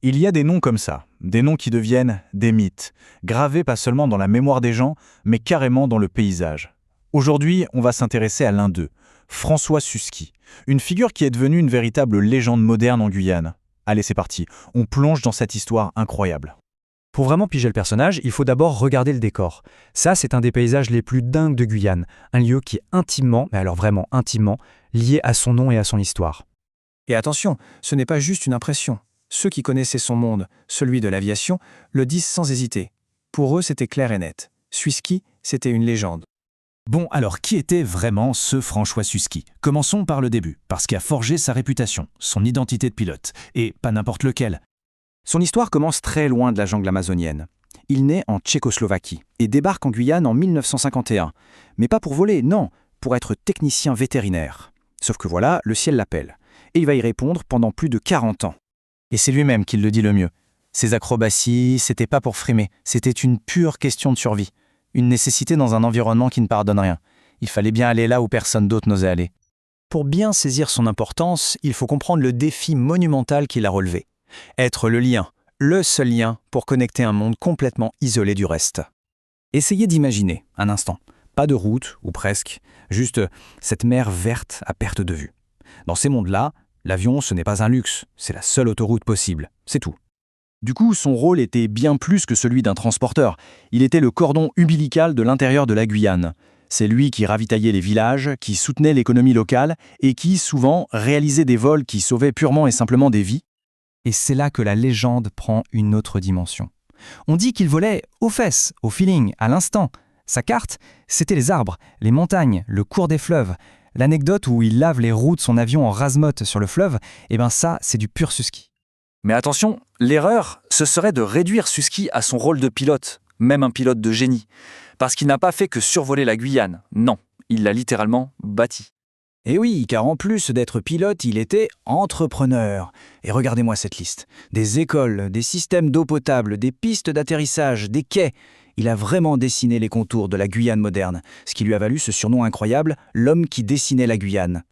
Il y a des noms comme ça, des noms qui deviennent des mythes, gravés pas seulement dans la mémoire des gens, mais carrément dans le paysage. Aujourd'hui, on va s'intéresser à l'un d'eux, François Susski, une figure qui est devenue une véritable légende moderne en Guyane. Allez, c'est parti, on plonge dans cette histoire incroyable. Pour vraiment piger le personnage, il faut d'abord regarder le décor. Ça, c'est un des paysages les plus dingues de Guyane, un lieu qui est intimement, mais alors vraiment intimement, lié à son nom et à son histoire. Et attention, ce n'est pas juste une impression. Ceux qui connaissaient son monde, celui de l'aviation, le disent sans hésiter. Pour eux, c'était clair et net. Susski, c'était une légende. Bon, alors qui était vraiment ce François Susski? Commençons par le début, parce qu'il a forgé sa réputation, son identité de pilote, et pas n'importe lequel. Son histoire commence très loin de la jungle amazonienne. Il naît en Tchécoslovaquie et débarque en Guyane en 1951. Mais pas pour voler, non, pour être technicien vétérinaire. Sauf que voilà, le ciel l'appelle. Et il va y répondre pendant plus de 40 ans. Et c'est lui-même qui le dit le mieux. Ces acrobaties, c'était pas pour frimer, c'était une pure question de survie. Une nécessité dans un environnement qui ne pardonne rien. Il fallait bien aller là où personne d'autre n'osait aller. Pour bien saisir son importance, il faut comprendre le défi monumental qu'il a relevé. Être le lien, le seul lien pour connecter un monde complètement isolé du reste. Essayez d'imaginer, un instant, pas de route, ou presque, juste cette mer verte à perte de vue. Dans ces mondes-là, l'avion, ce n'est pas un luxe, c'est la seule autoroute possible, c'est tout. Du coup, son rôle était bien plus que celui d'un transporteur. Il était le cordon umbilical de l'intérieur de la Guyane. C'est lui qui ravitaillait les villages, qui soutenait l'économie locale et qui, souvent, réalisait des vols qui sauvaient purement et simplement des vies. Et c'est là que la légende prend une autre dimension. On dit qu'il volait aux fesses, au feeling, à l'instant. Sa carte, c'était les arbres, les montagnes, le cours des fleuves. L'anecdote où il lave les roues de son avion en rase-motte sur le fleuve, ça, c'est du pur Susski. Mais attention, l'erreur, ce serait de réduire Susski à son rôle de pilote, même un pilote de génie. Parce qu'il n'a pas fait que survoler la Guyane. Non, il l'a littéralement bâti. Et oui, car en plus d'être pilote, il était entrepreneur. Et regardez-moi cette liste. Des écoles, des systèmes d'eau potable, des pistes d'atterrissage, des quais. Il a vraiment dessiné les contours de la Guyane moderne, ce qui lui a valu ce surnom incroyable, l'homme qui dessinait la Guyane.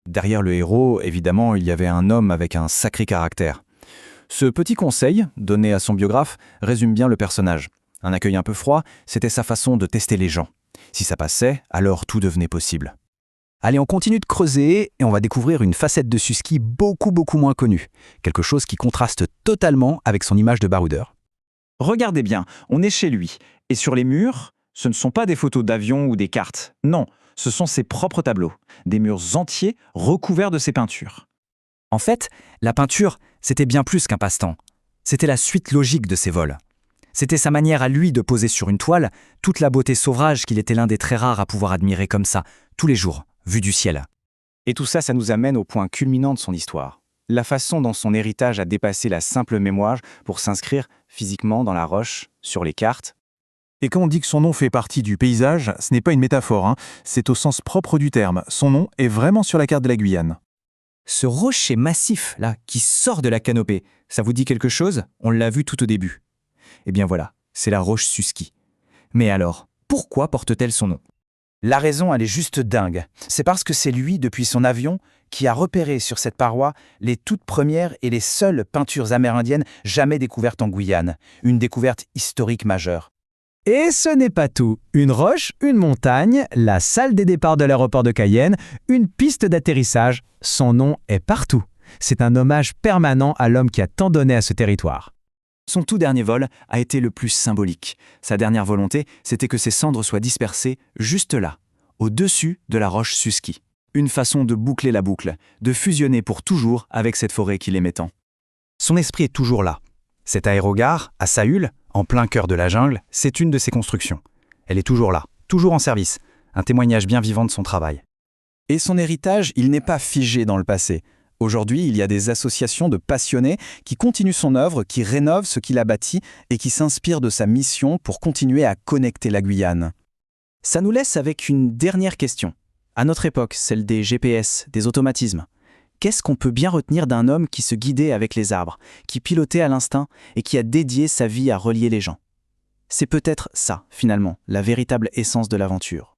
Derrière le héros, évidemment, il y avait un homme avec un sacré caractère. Ce petit conseil, donné à son biographe, résume bien le personnage. Un accueil un peu froid, c'était sa façon de tester les gens. Si ça passait, alors tout devenait possible. Allez, on continue de creuser et on va découvrir une facette de Susski beaucoup moins connue. Quelque chose qui contraste totalement avec son image de baroudeur. Regardez bien, on est chez lui. Et sur les murs, ce ne sont pas des photos d'avions ou des cartes. Non, ce sont ses propres tableaux. Des murs entiers recouverts de ses peintures. En fait, la peinture, c'était bien plus qu'un passe-temps. C'était la suite logique de ses vols. C'était sa manière à lui de poser sur une toile toute la beauté sauvage qu'il était l'un des très rares à pouvoir admirer comme ça, tous les jours, vu du ciel. Et tout ça, ça nous amène au point culminant de son histoire. La façon dont son héritage a dépassé la simple mémoire pour s'inscrire physiquement dans la roche, sur les cartes. Et quand on dit que son nom fait partie du paysage, ce n'est pas une métaphore, c'est au sens propre du terme. Son nom est vraiment sur la carte de la Guyane. Ce rocher massif, là, qui sort de la canopée, ça vous dit quelque chose? On l'a vu tout au début. Eh bien voilà, c'est la roche Susski. Mais alors, pourquoi porte-t-elle son nom? La raison, elle est juste dingue. C'est parce que c'est lui, depuis son avion, qui a repéré sur cette paroi les toutes premières et les seules peintures amérindiennes jamais découvertes en Guyane. Une découverte historique majeure. Et ce n'est pas tout. Une roche, une montagne, la salle des départs de l'aéroport de Cayenne, une piste d'atterrissage. Son nom est partout. C'est un hommage permanent à l'homme qui a tant donné à ce territoire. Son tout dernier vol a été le plus symbolique. Sa dernière volonté, c'était que ses cendres soient dispersées juste là, au-dessus de la roche Susski. Une façon de boucler la boucle, de fusionner pour toujours avec cette forêt qu'il aimait tant. Son esprit est toujours là. Cet aérogare, à Saül, en plein cœur de la jungle, c'est une de ses constructions. Elle est toujours là, toujours en service. Un témoignage bien vivant de son travail. Et son héritage, il n'est pas figé dans le passé. Aujourd'hui, il y a des associations de passionnés qui continuent son œuvre, qui rénovent ce qu'il a bâti et qui s'inspirent de sa mission pour continuer à connecter la Guyane. Ça nous laisse avec une dernière question. À notre époque, celle des GPS, des automatismes. Qu'est-ce qu'on peut bien retenir d'un homme qui se guidait avec les arbres, qui pilotait à l'instinct et qui a dédié sa vie à relier les gens? C'est peut-être ça, finalement, la véritable essence de l'aventure.